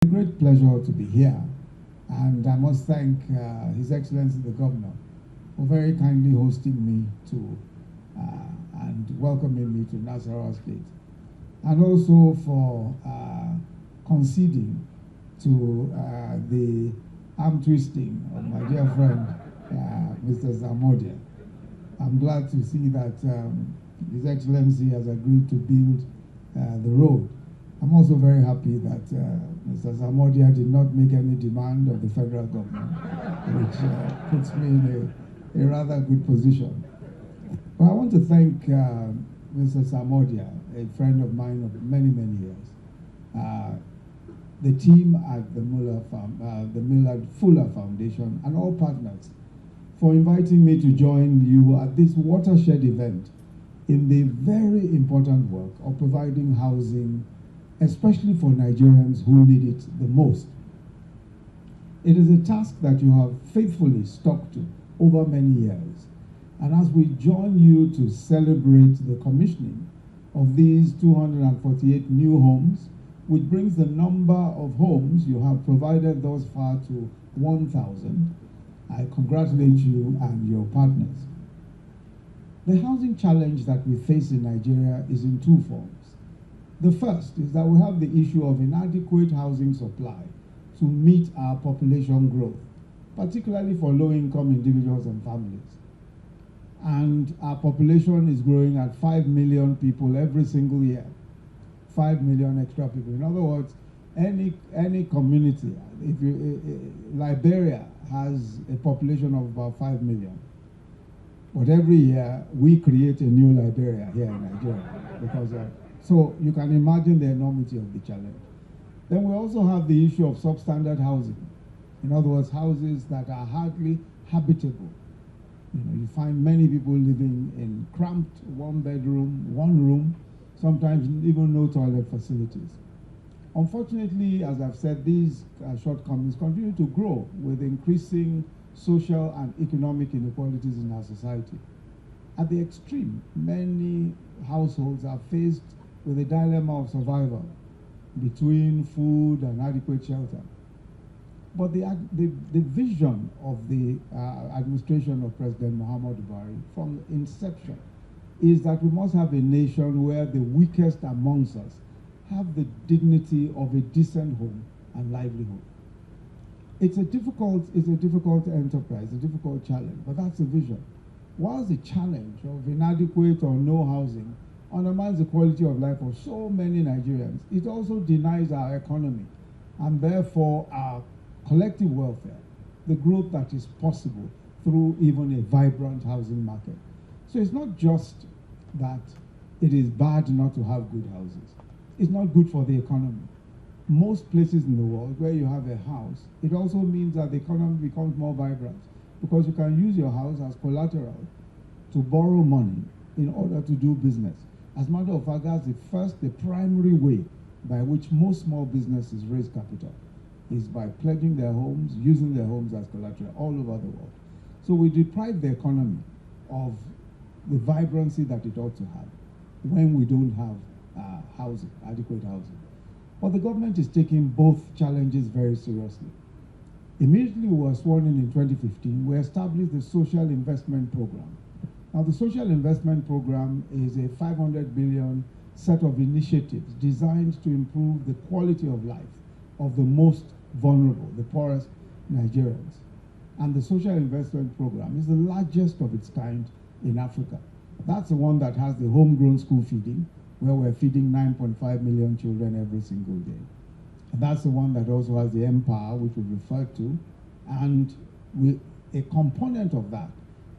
A great pleasure to be here, and I must thank His Excellency the Governor for very kindly hosting me to and welcoming me to Nasarawa State, and also for conceding to the arm twisting of my dear friend Mr. Odia. I'm glad to see that His Excellency has agreed to build the road. I'm also very happy that Mr. Odia did not make any demand of the federal government, which puts me in a rather good position. But I want to thank Mr. Odia, a friend of mine of many, many years, the team at the Millard Fuller Foundation, and all partners for inviting me to join you at this watershed event in the very important work of providing housing, especially for Nigerians who need it the most. It is a task that you have faithfully stuck to over many years. And as we join you to celebrate the commissioning of these 248 new homes, which brings the number of homes you have provided thus far to 1,000, I congratulate you and your partners. The housing challenge that we face in Nigeria is in two forms. The first is that we have the issue of inadequate housing supply to meet our population growth, particularly for low-income individuals and families. And our population is growing at 5 million people every single year. 5 million extra people. In other words, any community, Liberia has a population of about 5 million. But every year, we create a new Liberia here in Nigeria because so you can imagine the enormity of the challenge. Then we also have the issue of substandard housing. In other words, houses that are hardly habitable. You find many people living in cramped one-bedroom, one-room, sometimes even no toilet facilities. Unfortunately, as I've said, these shortcomings continue to grow with increasing social and economic inequalities in our society. At the extreme, many households are faced with a dilemma of survival between food and adequate shelter. But the vision of the administration of President Muhammadu Buhari from inception is that we must have a nation where the weakest amongst us have the dignity of a decent home and livelihood. It's a difficult enterprise, a difficult challenge, but that's the vision. Whilst the challenge of inadequate or no housing undermines the quality of life of so many Nigerians, it also denies our economy and therefore our collective welfare, the growth that is possible through even a vibrant housing market. So it's not just that it is bad not to have good houses. It's not good for the economy. Most places in the world where you have a house, it also means that the economy becomes more vibrant because you can use your house as collateral to borrow money in order to do business. As a matter of fact, that's the primary way by which most small businesses raise capital, is by pledging their homes, using their homes as collateral all over the world. So we deprive the economy of the vibrancy that it ought to have when we don't have housing, adequate housing. But the government is taking both challenges very seriously. Immediately we were sworn in 2015, we established the Social Investment Program. Now the Social Investment Program is a 500 billion set of initiatives designed to improve the quality of life of the most vulnerable, the poorest Nigerians. And the Social Investment Program is the largest of its kind in Africa. That's the one that has the homegrown school feeding, where we're feeding 9.5 million children every single day. And that's the one that also has the Empower, which we referred to. And a component of that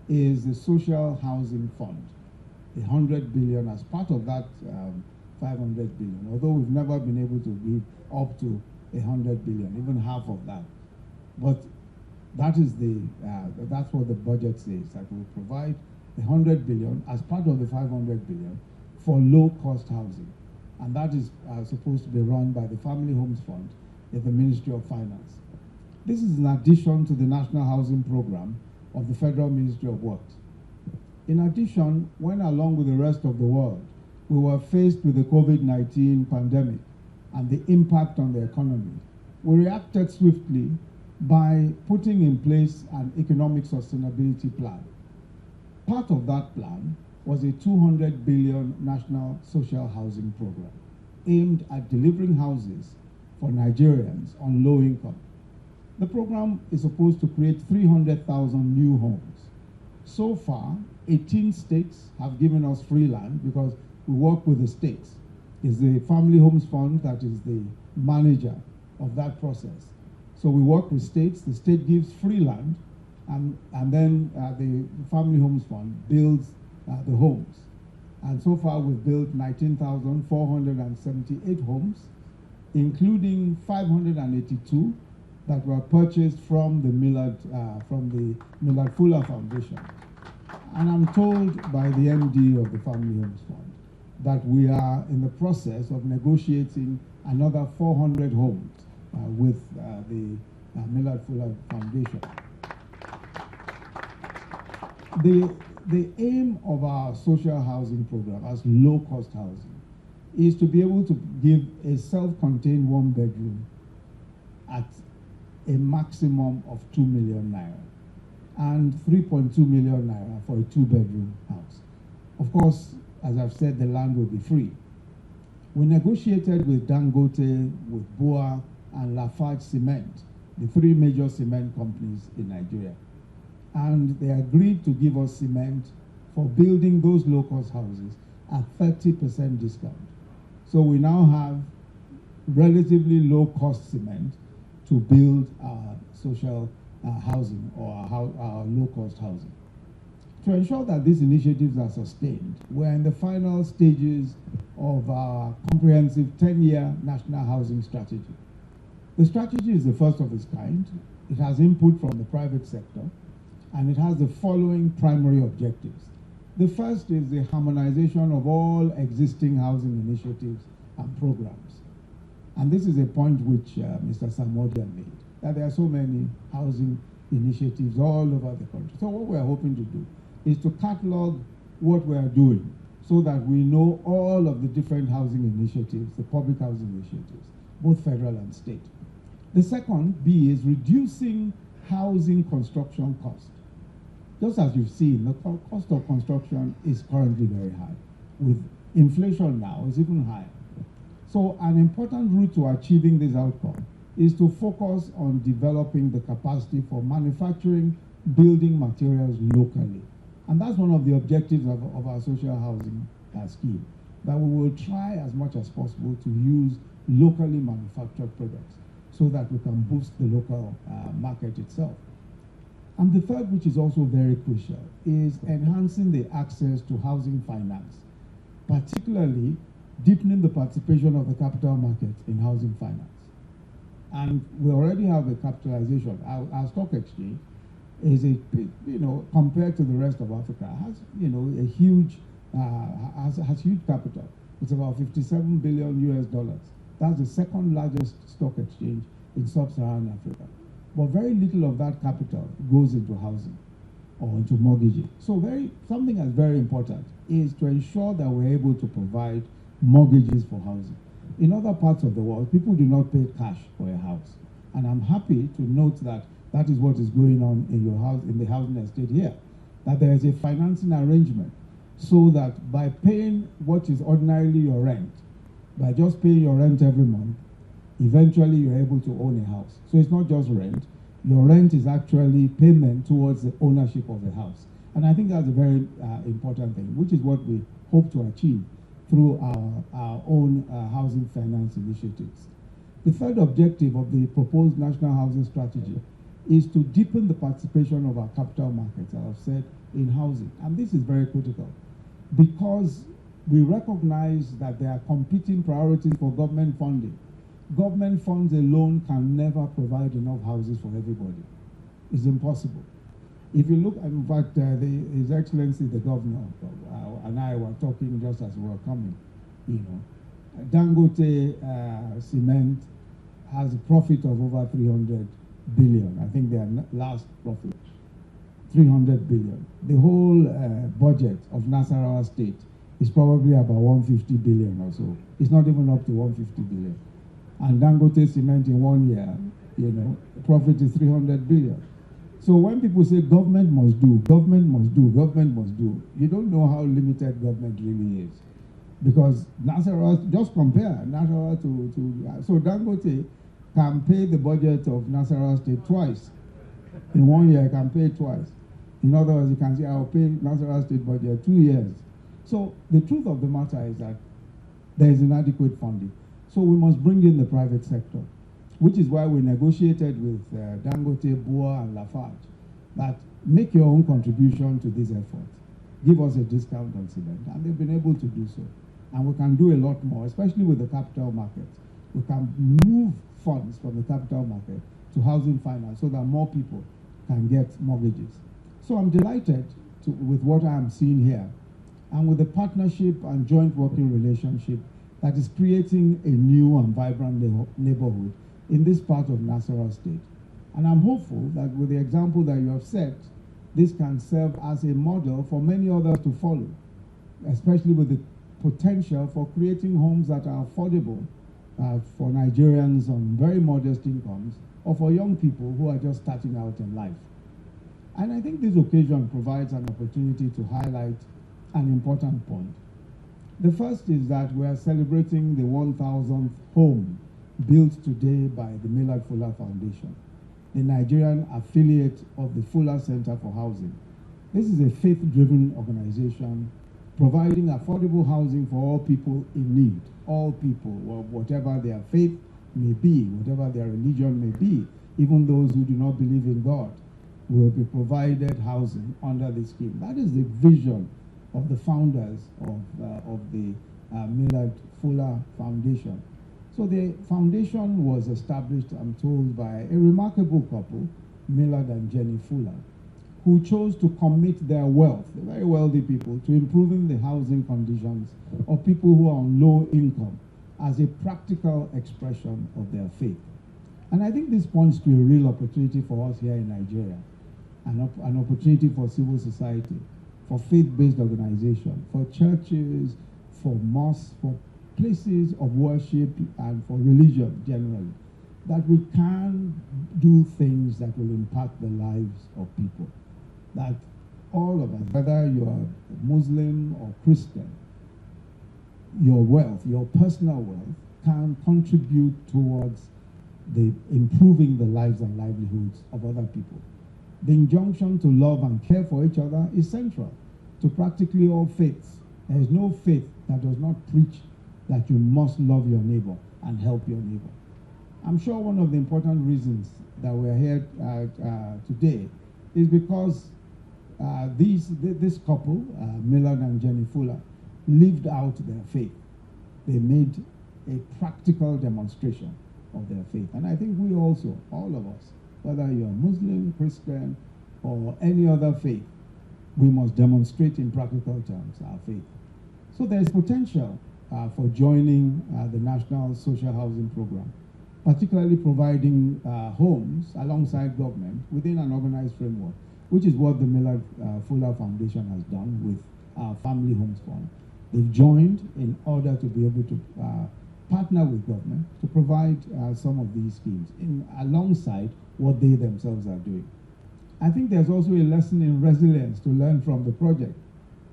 is the Social Housing Fund, 100 billion as part of that 500 billion, although we've never been able to give up to 100 billion, even half of that. But that is that's what the budget says, that we'll provide 100 billion as part of the 500 billion for low-cost housing. And that is supposed to be run by the Family Homes Fund in the Ministry of Finance. This is in addition to the National Housing Program of the Federal Ministry of Works. In addition, when along with the rest of the world, we were faced with the COVID-19 pandemic and the impact on the economy, we reacted swiftly by putting in place an economic sustainability plan. Part of that plan was a 200 billion national social housing program aimed at delivering houses for Nigerians on low income. The program is supposed to create 300,000 new homes. So far, 18 states have given us free land because we work with the states. It's the Family Homes Fund that is the manager of that process. So we work with states, the state gives free land, and then the Family Homes Fund builds the homes. And so far we've built 19,478 homes, including 582 that were purchased from the Millard Fuller Foundation. And I'm told by the MD of the Family Homes Fund that we are in the process of negotiating another 400 homes with the Millard Fuller Foundation. The aim of our social housing program as low-cost housing is to be able to give a self-contained one-bedroom at a maximum of 2 million naira and 3.2 million naira for a two-bedroom house. Of course, as I've said, the land will be free. We negotiated with Dangote, with Boa, and Lafarge Cement, the three major cement companies in Nigeria. And they agreed to give us cement for building those low-cost houses at 30% discount. So we now have relatively low-cost cement to build our social housing or our low-cost housing. To ensure that these initiatives are sustained, we're in the final stages of our comprehensive 10-year national housing strategy. The strategy is the first of its kind. It has input from the private sector, and it has the following primary objectives. The first is the harmonization of all existing housing initiatives and programs. And this is a point which Mr. Odia made, that there are so many housing initiatives all over the country. So what we're hoping to do is to catalog what we are doing so that we know all of the different housing initiatives, the public housing initiatives, both federal and state. The second, B, is reducing housing construction cost. Just as you've seen, the cost of construction is currently very high. With inflation now, it's even higher. So an important route to achieving this outcome is to focus on developing the capacity for manufacturing building materials locally. And that's one of the objectives of our social housing scheme, that we will try as much as possible to use locally manufactured products so that we can boost the local market itself. And the third, which is also very crucial, is enhancing the access to housing finance, particularly deepening the participation of the capital market in housing finance. And we already have a capitalization. Our stock exchange is compared to the rest of Africa, has, a huge, has huge capital. It's about $57 billion. That's the second largest stock exchange in sub-Saharan Africa. But very little of that capital goes into housing or into mortgages. So something that's very important is to ensure that we're able to provide mortgages for housing. In other parts of the world, people do not pay cash for a house. And I'm happy to note that that is what is going on in your house, in the housing estate here, that there is a financing arrangement so that by paying what is ordinarily your rent, by just paying your rent every month, eventually you're able to own a house. So it's not just rent. Your rent is actually payment towards the ownership of the house. And I think that's a very important thing, which is what we hope to achieve through our own housing finance initiatives. The third objective of the proposed national housing strategy is to deepen the participation of our capital markets, as I've said, in housing. And this is very critical because we recognize that there are competing priorities for government funding. Government funds alone can never provide enough houses for everybody. It's impossible. If you look, in fact, His Excellency, the governor, and I were talking just as we were coming, Dangote Cement has a profit of over 300 billion. I think their last profit, 300 billion. The whole budget of Nasarawa State is probably about 150 billion or so. It's not even up to 150 billion. And Dangote Cement in 1 year, profit is 300 billion. So when people say government must do, government must do, government must do, you don't know how limited government really is. Because Nasarawa, just compare Nasarawa so Dangote can pay the budget of Nasarawa State twice. In 1 year, he can pay twice. In other words, you can say, I'll pay Nasarawa State budget 2 years. So the truth of the matter is that there is inadequate funding. So we must bring in the private sector, which is why we negotiated with Dangote, Bua, and Lafarge that make your own contribution to this effort. Give us a discount on cement, and they've been able to do so. And we can do a lot more, especially with the capital market. We can move funds from the capital market to housing finance so that more people can get mortgages. So I'm delighted with what I am seeing here and with the partnership and joint working relationship that is creating a new and vibrant neighborhood in this part of Nasarawa State. And I'm hopeful that with the example that you have set, this can serve as a model for many others to follow, especially with the potential for creating homes that are affordable for Nigerians on very modest incomes or for young people who are just starting out in life. And I think this occasion provides an opportunity to highlight an important point. The first is that we are celebrating the 1,000th home built today by the Millard Fuller Foundation, the Nigerian affiliate of the Fuller Center for Housing. This is a faith-driven organization providing affordable housing for all people in need, all people, whatever their faith may be, whatever their religion may be, even those who do not believe in God will be provided housing under this scheme. That is the vision of the founders of the Millard Fuller Foundation. So the foundation was established, I'm told, by a remarkable couple, Millard and Jenny Fuller, who chose to commit their wealth, the very wealthy people, to improving the housing conditions of people who are on low income as a practical expression of their faith. And I think this points to a real opportunity for us here in Nigeria, an opportunity for civil society, for faith-based organization, for churches, for mosques, for places of worship, and for religion generally, that we can do things that will impact the lives of people. That all of us, whether you are Muslim or Christian, your wealth, your personal wealth, can contribute towards the improving the lives and livelihoods of other people. The injunction to love and care for each other is central to practically all faiths. There is no faith that does not preach that you must love your neighbor and help your neighbor. I'm sure one of the important reasons that we're here today is because this couple, Millard and Jenny Fuller, lived out their faith. They made a practical demonstration of their faith. And I think we also, all of us, whether you're Muslim, Christian, or any other faith, we must demonstrate in practical terms our faith. So there's potential for joining the National Social Housing Program, particularly providing homes alongside government within an organized framework, which is what the Millard Fuller Foundation has done with our Family Homes Fund. They've joined in order to be able to partner with government to provide some of these schemes alongside what they themselves are doing. I think there's also a lesson in resilience to learn from the project.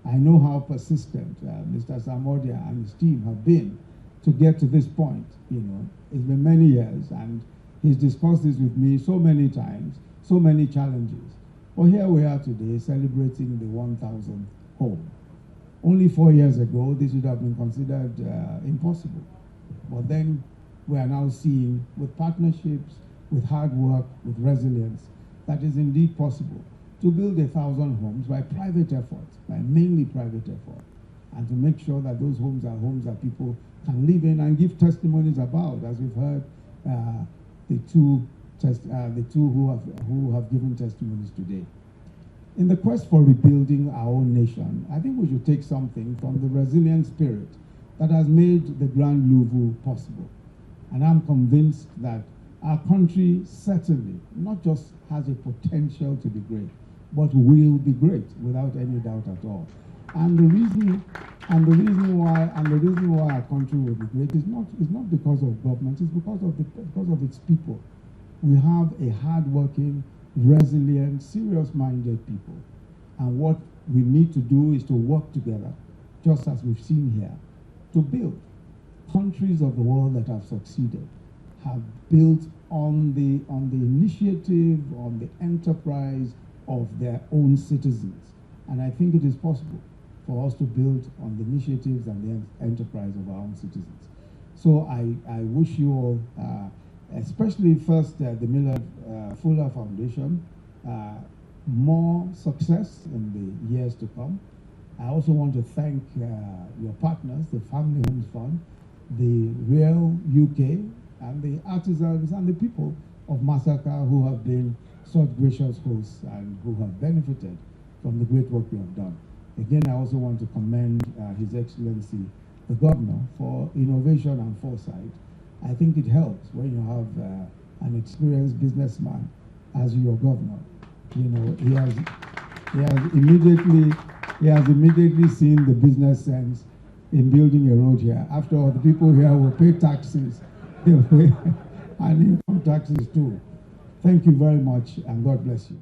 I know how persistent Mr. Odia and his team have been to get to this point. It's been many years, and he's discussed this with me so many times, so many challenges. Well, here we are today celebrating the 1,000th home. Only 4 years ago, this would have been considered impossible. But then we are now seeing, with partnerships, with hard work, with resilience, that is indeed possible to build 1,000 homes by private effort, by mainly private effort, and to make sure that those homes are homes that people can live in and give testimonies about, as we've heard the two who have given testimonies today. In the quest for rebuilding our own nation, I think we should take something from the resilient spirit that has made the Grand Louvre possible. And I'm convinced that our country certainly not just has a potential to be great, but will be great without any doubt at all. And the reason why our country will be great is not because of government, it's because of its people. We have a hardworking, resilient, serious-minded people. And what we need to do is to work together, just as we've seen here, to build. Countries of the world that have succeeded have built on the initiative, on the enterprise of their own citizens. And I think it is possible for us to build on the initiatives and the enterprise of our own citizens. So I wish you all, especially first the Millard Fuller Foundation, more success in the years to come. I also want to thank your partners, the Family Homes Fund, the Real UK, and the artisans and the people of MASAKA who have been such gracious hosts and who have benefited from the great work we have done. Again, I also want to commend His Excellency, the Governor, for innovation and foresight. I think it helps when you have an experienced businessman as your governor. You know, he has immediately seen the business sense in building a road here. After all, the people here will pay taxes and income taxes too. Thank you very much, and God bless you.